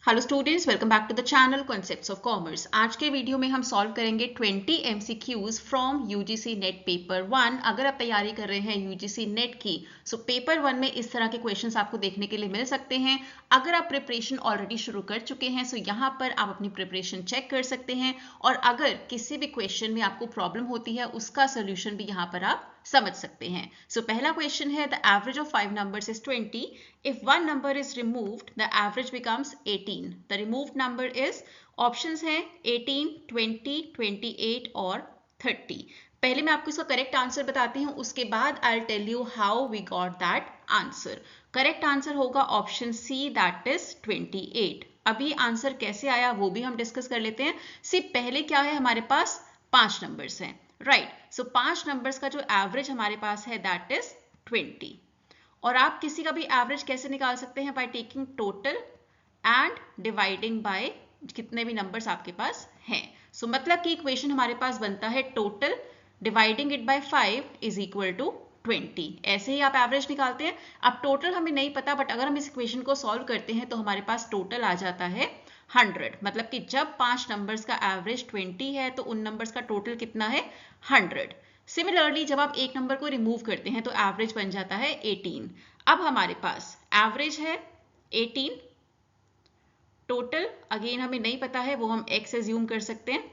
Hello students, welcome back to the channel concepts of commerce. आज के video में हम सॉल्व करेंगे 20 MCQs from UGC NET paper 1। अगर आप तैयारी कर रहे हैं यूजीसी नेट की, सो पेपर 1 में इस तरह के क्वेश्चंस आपको देखने के लिए मिल सकते हैं। अगर आप प्रिपरेशन ऑलरेडी शुरू कर चुके हैं, सो यहाँ पर आप अपनी प्रिपरेशन चेक कर सकते हैं और अगर किसी भी क्वेश्चन में आपको प्रॉब्लम होती है, उसका सोल्यूशन भी यहाँ पर आप समझ सकते हैं। सो पहला क्वेश्चन है, the average of 5 numbers is 20. If one number is removed, the average becomes 18. The removed number is, options हैं 18, 20, 28 और 30. पहले मैं आपको इसका करेक्ट आंसर बताती हूँ, उसके बाद I will tell you how we got that answer. Correct answer होगा ऑप्शन सी, दैट इज 28। अभी आंसर कैसे आया वो भी हम डिस्कस कर लेते हैं। सिर्फ पहले क्या है, हमारे पास 5 नंबर्स हैं, राइट। सो 5 नंबर्स का जो एवरेज हमारे पास है दैट इज 20। और आप किसी का भी एवरेज कैसे निकाल सकते हैं? By taking total and dividing by कितने भी नंबर्स आपके पास हैं। सो मतलब कि इक्वेशन हमारे पास बनता है total dividing it by 5 is equal to 20। ऐसे ही आप एवरेज निकालते हैं। अब टोटल हमें नहीं पता, बट अगर हम इस इक्वेशन को सॉल्व करते हैं तो हमारे पास टोटल आ जाता है 100। मतलब कि जब 5 नंबर्स का एवरेज 20 है तो उन नंबर्स का टोटल कितना है? 100। सिमिलरली जब आप एक नंबर को रिमूव करते हैं तो एवरेज बन जाता है 18। अब हमारे पास एवरेज है 18, टोटल अगेन हमें नहीं पता है, वो हम x एज्यूम कर सकते हैं।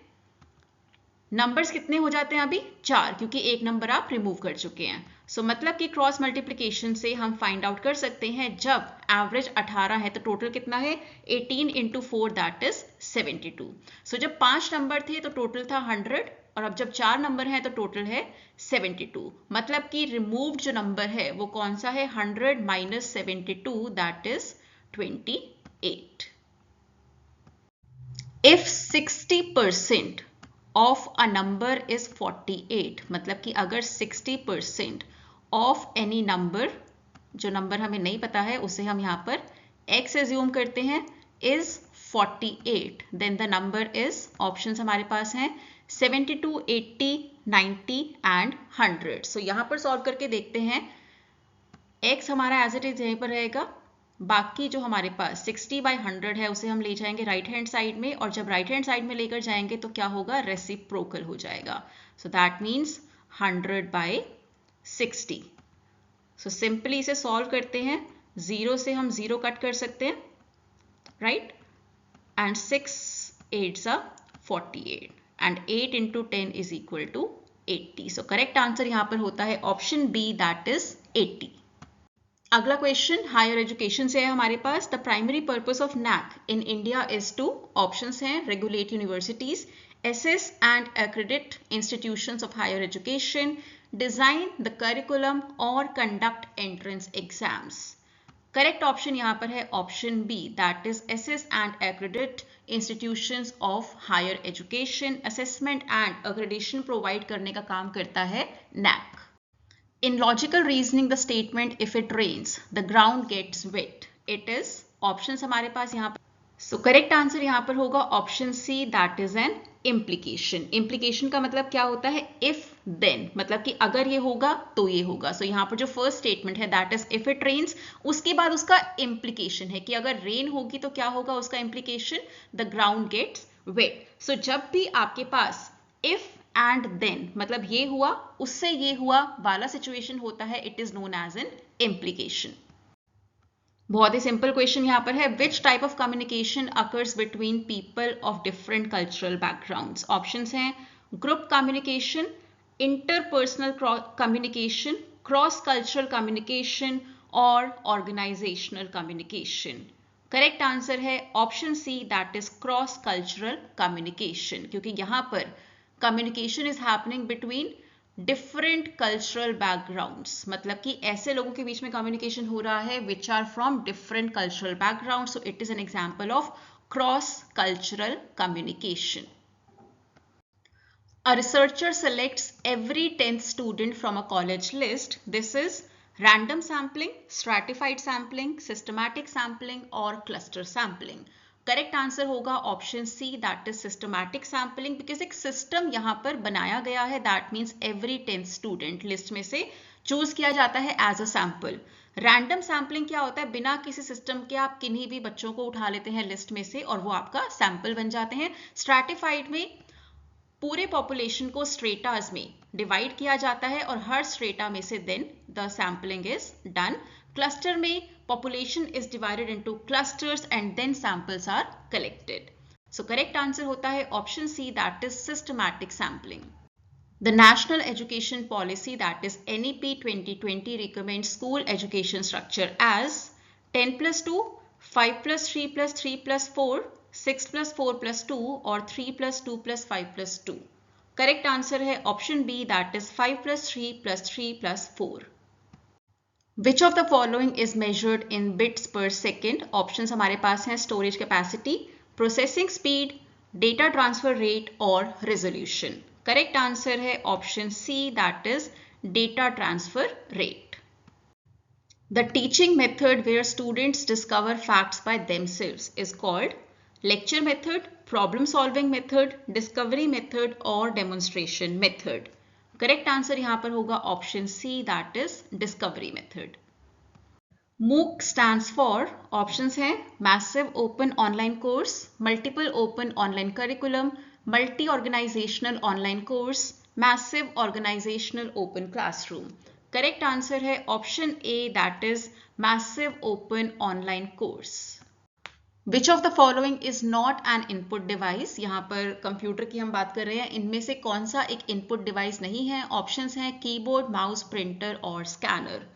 नंबर्स कितने हो जाते हैं अभी? 4, क्योंकि एक नंबर आप रिमूव कर चुके हैं। सो मतलब कि क्रॉस मल्टीप्लिकेशन से हम फाइंड आउट कर सकते हैं, जब एवरेज 18 है तो टोटल कितना है? 18 इंटू 4 दैट इज 72। सो जब 5 नंबर थे तो टोटल था 100, और अब जब 4 नंबर है तो टोटल है 72। मतलब कि रिमूव्ड जो नंबर है वो कौन सा है? 100 minus 72 that is 28। If 60% of a number is 48, मतलब कि अगर 60% ऑफ एनी नंबर, जो नंबर हमें नहीं पता है उसे हम यहाँ पर x एज्यूम करते हैं, is 48, then the number is, options हमारे पास हैं 72, 80, 90 एंड 100। सो यहाँ पर सॉल्व करके देखते हैं। x हमारा एज इट इज यहीं पर रहेगा, बाकी जो हमारे पास 60/100 है उसे हम ले जाएंगे राइट हैंड साइड में, और जब राइट हैंड साइड में लेकर जाएंगे तो क्या होगा? रेसिप्रोकल हो जाएगा। So that means 100/60। So simply इसे सॉल्व करते हैं। 0 से हम 0 कट कर सकते हैं, right, and 6 8s are 48 and 8 into 10 is equal to 80। So correct answer यहाँ पर होता है ऑप्शन बी, दैट इज 80। अगला क्वेश्चन हायर एजुकेशन से है हमारे पास। The primary purpose of NAC in India is to, options हैं regulate universities, assess and accredit institutions of higher education, design the curriculum और conduct entrance exams। Correct option यहाँ पर है option B, that is assess and accredit institutions of higher education। Assessment and accreditation provide करने का काम करता है NAC। In logical reasoning, the statement if it rains, the ground gets wet, it is, options हमारे पास यहाँ पर। So correct answer यहाँ पर होगा option C, that is an implication। implication का मतलब क्या होता है? if then, मतलब कि अगर ये होगा तो ये होगा। So यहाँ पर जो first statement है that is if it rains, उसके बाद उसका implication है कि अगर rain होगी तो क्या होगा उसका implication? the ground gets wet। So जब भी आपके पास if एंड देन, मतलब ये हुआ उससे ये हुआ वाला सिचुएशन होता है, it is known as an implication. बहुत ही सिंपल क्वेश्चन यहाँ पर है, which type of communication occurs between people of different cultural backgrounds. Options हैं group communication, interpersonal communication, cross cultural communication और ऑर्गेनाइजेशनल कम्युनिकेशन। करेक्ट आंसर है option C, that is cross cultural communication, क्योंकि यहाँ पर communication is happening between different cultural backgrounds, मतलब कि ऐसे लोगों के बीच में कम्युनिकेशन हो रहा है which are from different cultural background. So it is an example of cross cultural communication. A researcher selects every 10th student from a college list. This is random sampling, stratified sampling, systematic sampling और cluster sampling। Correct answer होगा option C, that is systematic sampling, because एक system यहाँ पर बनाया गया है, that means every 10th student list में से चूज किया जाता है as a sample. Random sampling क्या होता है, बिना किसी सिस्टम के आप किन्हीं भी बच्चों को उठा लेते हैं लिस्ट में से और वो आपका सैंपल बन जाते हैं। स्ट्रैटिफाइड में पूरे पॉपुलेशन को स्ट्रेटास में डिवाइड किया जाता है और हर स्ट्रेटा में से then the sampling is done. Cluster में population is divided into clusters and then samples are collected. So correct answer होता है option C, that is systematic sampling. The National Education Policy, that is NEP 2020, recommends school education structure as 10+2, 5+3+3+4, 6+4+2 or 3+2+5+2. Correct answer है option B, that is 5+3+3+4. Which of the following is measured in bits per second? Options हमारे पास हैं storage capacity, processing speed, data transfer rate और resolution. Correct answer है option C, that is data transfer rate. The teaching method where students discover facts by themselves is called lecture method, problem solving method, discovery method और demonstration method. Correct answer यहां पर होगा option C, that is discovery method. MOOC stands for, options हैं massive open online course, multiple open online curriculum, multi organisational online course, massive organisational open classroom. Correct answer है option A, that is massive open online course. Which of the following is not an input device? यहाँ पर computer की हम बात कर रहे हैं, इनमें से कौन सा एक इनपुट डिवाइस नहीं है? ऑप्शंस हैं कीबोर्ड, माउस, प्रिंटर और scanner.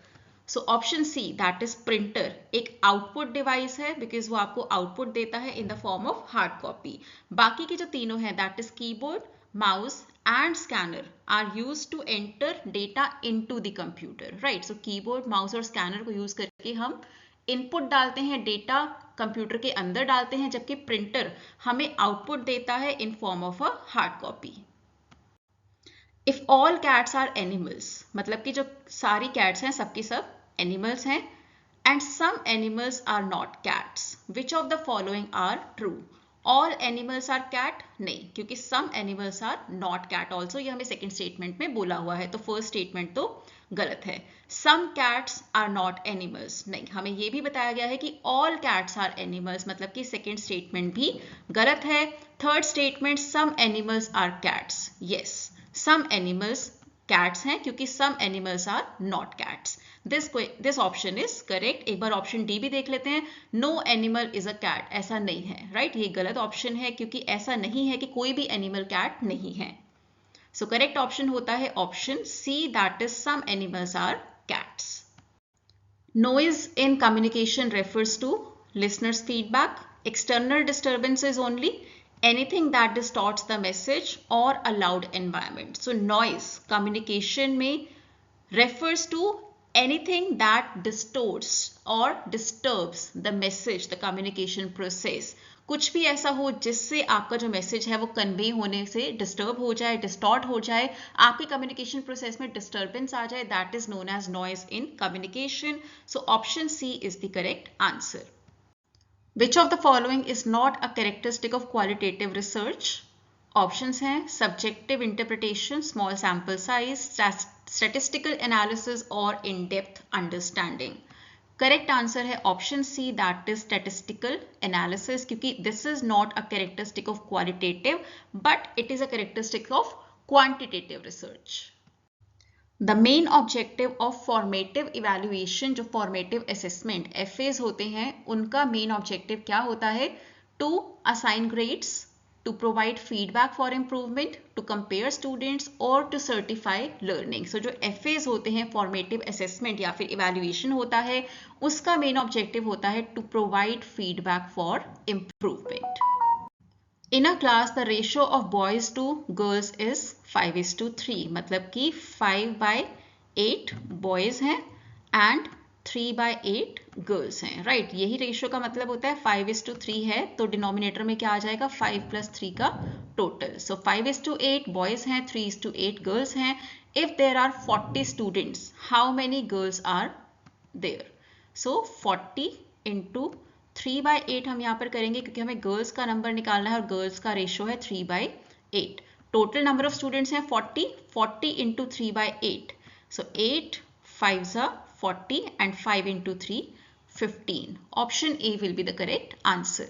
So option C, that is printer, एक आउटपुट डिवाइस है बिकॉज वो आपको आउटपुट देता है in the form of hard copy. बाकी के जो तीनों हैं, that is keyboard, mouse and scanner are used to enter data into the computer, right? So keyboard, mouse और scanner को use करके हम इनपुट डालते हैं, डेटा कंप्यूटर के अंदर डालते हैं, जबकि प्रिंटर हमें आउटपुट देता है in form of a hard copy. If all cats are animals, मतलब कि जो सारी कैट्स हैं सबकी सब एनिमल्स हैं, and some animals are not cats, which of the following are true? All animals are cat नहीं, क्योंकि some animals are not cat also, ये हमें सेकेंड स्टेटमेंट में बोला हुआ है, तो फर्स्ट स्टेटमेंट तो गलत है। Some cats are not animals नहीं, हमें ये भी बताया गया है कि ऑल कैट्स आर एनिमल्स, मतलब कि सेकेंड स्टेटमेंट भी गलत है। Third statement some animals are cats, yes some animals cats हैं क्योंकि some animals are not cats. This option is correct. एक बार ऑप्शन डी भी देख लेते हैं, no animal is a cat, ऐसा नहीं है, राइट? ये गलत ऑप्शन है क्योंकि ऐसा नहीं है कि कोई भी एनिमल कैट नहीं है। सो करेक्ट ऑप्शन होता है option C, that is some animals are cats. Noise in communication refers to listeners feedback, external disturbances only, anything that distorts the message or a loud environment. So noise communication में refers to anything that distorts or disturbs the message, the communication process. कुछ भी ऐसा हो जिससे आपका जो message है वो कन्वे होने से डिस्टर्ब हो जाए, डिस्टॉर्ट हो जाए, आपके कम्युनिकेशन प्रोसेस में डिस्टर्बेंस आ जाए, that is known as noise in communication. So option C is the correct answer. Which of the following is not a characteristic of qualitative research? Options हैं subjective interpretation, small sample size, statistical analysis और in-depth understanding. Correct answer है option C, that is statistical analysis, क्योंकि this is not a characteristic of qualitative but it is a characteristic of quantitative research. The main objective of formative evaluation, जो formative assessment FAs होते हैं, उनका main objective क्या होता है? To assign grades, to provide feedback for improvement, to compare students और to certify learning. So जो FAs होते हैं, formative assessment या फिर evaluation होता है, उसका main objective होता है to provide feedback for improvement. In a class, the ratio of boys to girls is 5:3, मतलब कि 5/8 boys हैं and 3/8 girls हैं, राइट? यही रेशियो का मतलब होता है 5:3 है तो डिनोमिनेटर में क्या आ जाएगा? 5 + 3 का टोटल। सो 5:8 बॉयज हैं, 3:8 गर्ल्स हैं। If there are 40 students, how many girls are there? So 40 × 3/8 हम यहाँ पर करेंगे क्योंकि हमें गर्ल्स का नंबर निकालना है और गर्ल्स का रेशो है 3/8। टोटल नंबर ऑफ स्टूडेंट्स हैं 40 into 3/8, so 8 5s are 40 and 5 into 3 15. Option A will be the correct answer.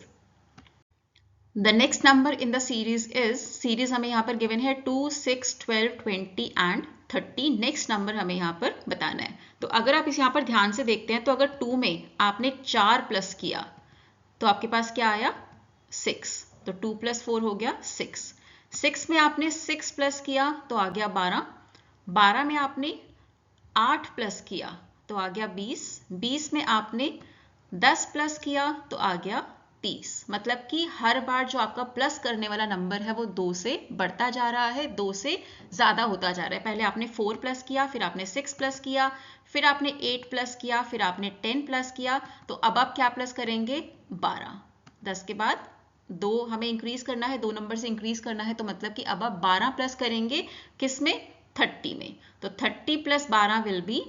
The next number in the series is, series हमें यहाँ पर given है 2, 6, 12, 20 and 30. नेक्स्ट नंबर हमें यहाँ पर बताना है। तो अगर आप इस यहाँ पर ध्यान से देखते हैं तो अगर 2 में आपने 4 प्लस किया तो आपके पास क्या आया 6, तो 2 + 4 हो गया 6। 6 में आपने 6 प्लस किया तो आ गया 12। 12 में आपने 8 प्लस किया तो आ गया 20। 20 में आपने 10 प्लस किया तो आ गया 30। मतलब कि हर बार जो आपका प्लस करने वाला नंबर है वो 2 से बढ़ता जा रहा है, 2 से ज्यादा होता जा रहा है। पहले आपने 4 प्लस किया, फिर आपने 6 प्लस किया, फिर आपने 8 प्लस किया, फिर आपने 10 प्लस किया, तो अब आप क्या प्लस करेंगे 12। 10 के बाद 2 हमें इंक्रीज करना है, 2 नंबर से इंक्रीज करना है, तो मतलब कि अब आप 12 प्लस करेंगे किसमें 30 में। तो 30 + 12 will be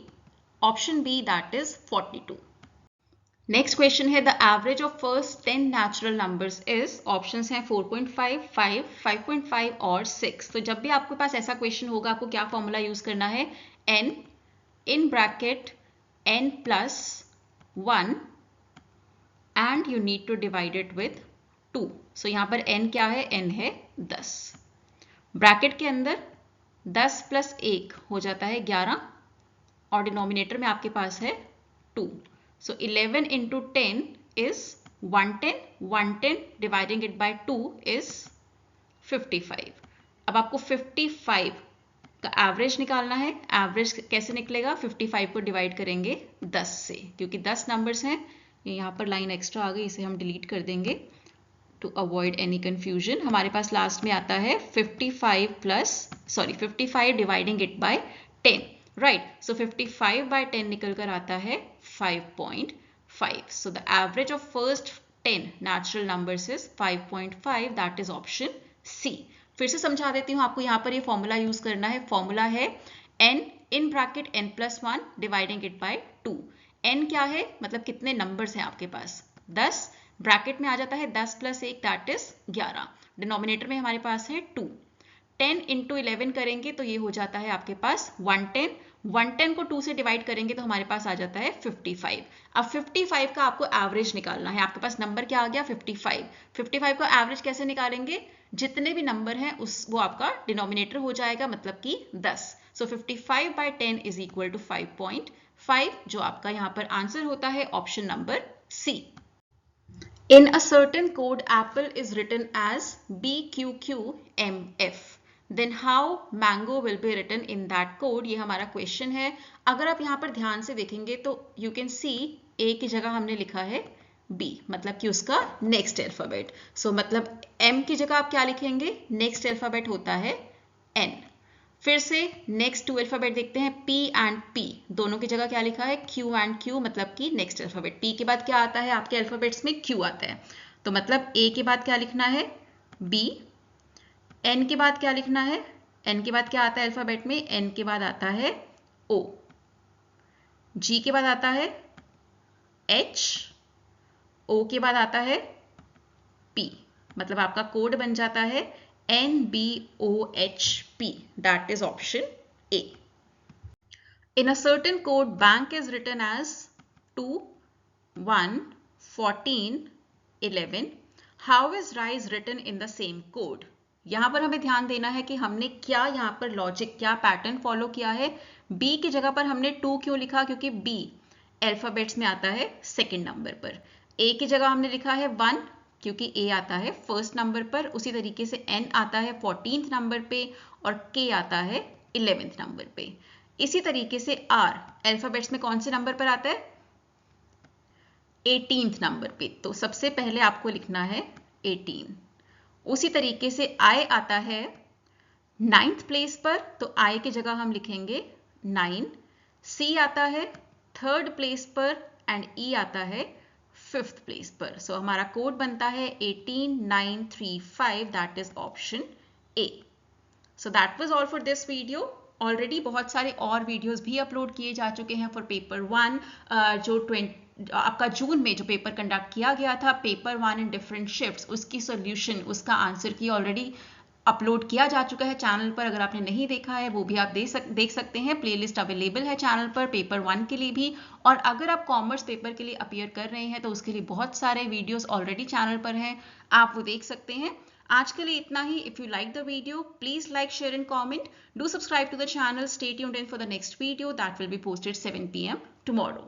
option B, that is 42। Next question है the average of first 10 natural numbers is, options हैं 4.5, 5, 5.5 और 6। तो जब भी आपके पास ऐसा क्वेश्चन होगा आपको क्या फॉर्मूला यूज करना है, n in bracket n plus 1 and you need to divide it with 2. so यहाँ पर n क्या है, n है 10। ब्रैकेट के अंदर 10 + 1 हो जाता है 11 और डिनोमिनेटर में आपके पास है 2। So 11 into 10 is 110. 110 dividing it by 2 is 55. अब आपको 55 का एवरेज निकालना है। एवरेज कैसे निकलेगा, 55 को डिवाइड करेंगे 10 से, क्योंकि 10 नंबर्स हैं। यहाँ पर लाइन एक्स्ट्रा आ गई, इसे हम डिलीट कर देंगे टू अवॉइड एनी कंफ्यूजन। हमारे पास लास्ट में आता है 55 dividing it by 10, right. So 55/10 निकल कर आता है 5.5। So the average of first 10 natural numbers is 5.5, that is option C. फिर से समझा देती हूँ आपको, यहाँ पर ये फॉर्मूला यूज करना है। फॉर्मूला है n in bracket n + 1 dividing it bye 2। n क्या है, मतलब कितने नंबर्स हैं आपके पास, 10। ब्रैकेट में आ जाता है 10 + 1 दैट इज 11। डिनोमिनेटर में हमारे पास है 2। 10 into 11 करेंगे तो ये हो जाता है आपके पास 110। 110 को 2 से डिवाइड करेंगे तो हमारे पास आ जाता है 55। अब 55 का आपको एवरेज निकालना है। आपके पास नंबर क्या आ गया 55। 55 का एवरेज कैसे निकालेंगे, जितने भी नंबर हैं वो आपका डिनोमिनेटर हो जाएगा, मतलब कि 10। सो 55/10 इज इक्वल टू 5.5, जो आपका यहाँ पर आंसर होता है option number C. In a certain code, Apple is written as BQQMF. Then how mango will be written in that code? ये हमारा क्वेश्चन है। अगर आप यहाँ पर ध्यान से देखेंगे तो you can see A की जगह हमने लिखा है B, मतलब कि उसका नेक्स्ट अल्फाबेट। सो मतलब M की जगह आप क्या लिखेंगे, नेक्स्ट अल्फाबेट होता है N। फिर से नेक्स्ट 2 अल्फाबेट देखते हैं, P एंड P, दोनों की जगह क्या लिखा है Q एंड Q, मतलब कि नेक्स्ट अल्फाबेट। P के बाद क्या आता है आपके अल्फाबेट्स में, Q आता है। तो मतलब A के बाद क्या लिखना है B, N के बाद क्या लिखना है, N के बाद क्या आता है अल्फाबेट में, N के बाद आता है O, G के बाद आता है H, O के बाद आता है P, मतलब आपका कोड बन जाता है NBOHP, that is option A. In a certain code, bank is written as 2, 1, 14, 11. How is rise written in the same code? यहाँ पर हमें ध्यान देना है कि हमने क्या यहाँ पर लॉजिक, क्या पैटर्न फॉलो किया है। B की जगह पर हमने 2 क्यों लिखा, क्योंकि B अल्फाबेट्स में आता है सेकेंड नंबर पर। A की जगह हमने लिखा है 1 क्योंकि A आता है फर्स्ट नंबर पर। उसी तरीके से N आता है 14th नंबर पे और K आता है 11th नंबर पे। इसी तरीके से R अल्फाबेट्स में कौन से नंबर पर आता है, 18th नंबर पे। तो सबसे पहले आपको लिखना है 18। उसी तरीके से I आता है 9th प्लेस पर, तो I की जगह हम लिखेंगे 9। C आता है 3rd प्लेस पर एंड E आता है 5th प्लेस पर। सो हमारा कोड बनता है 18935, that is option A. So that was all for this video. Already बहुत सारे और वीडियोस भी अपलोड किए जा चुके हैं फॉर पेपर 1 जो आपका जून में जो पेपर कंडक्ट किया गया था, पेपर 1 इन डिफरेंट शिफ्ट्स, उसकी सॉल्यूशन, उसका आंसर की ऑलरेडी अपलोड किया जा चुका है चैनल पर। अगर आपने नहीं देखा है वो भी आप देख सकते हैं, प्लेलिस्ट अवेलेबल है चैनल पर पेपर 1 के लिए भी। और अगर आप कॉमर्स पेपर के लिए अपीयर कर रहे हैं तो उसके लिए बहुत सारे वीडियोस ऑलरेडी चैनल पर हैं, आप वो देख सकते हैं। आज के लिए इतना ही। If you like the video, please like, share and comment. Do subscribe to the channel. Stay tuned in for the next video that will be posted 7 PM tomorrow.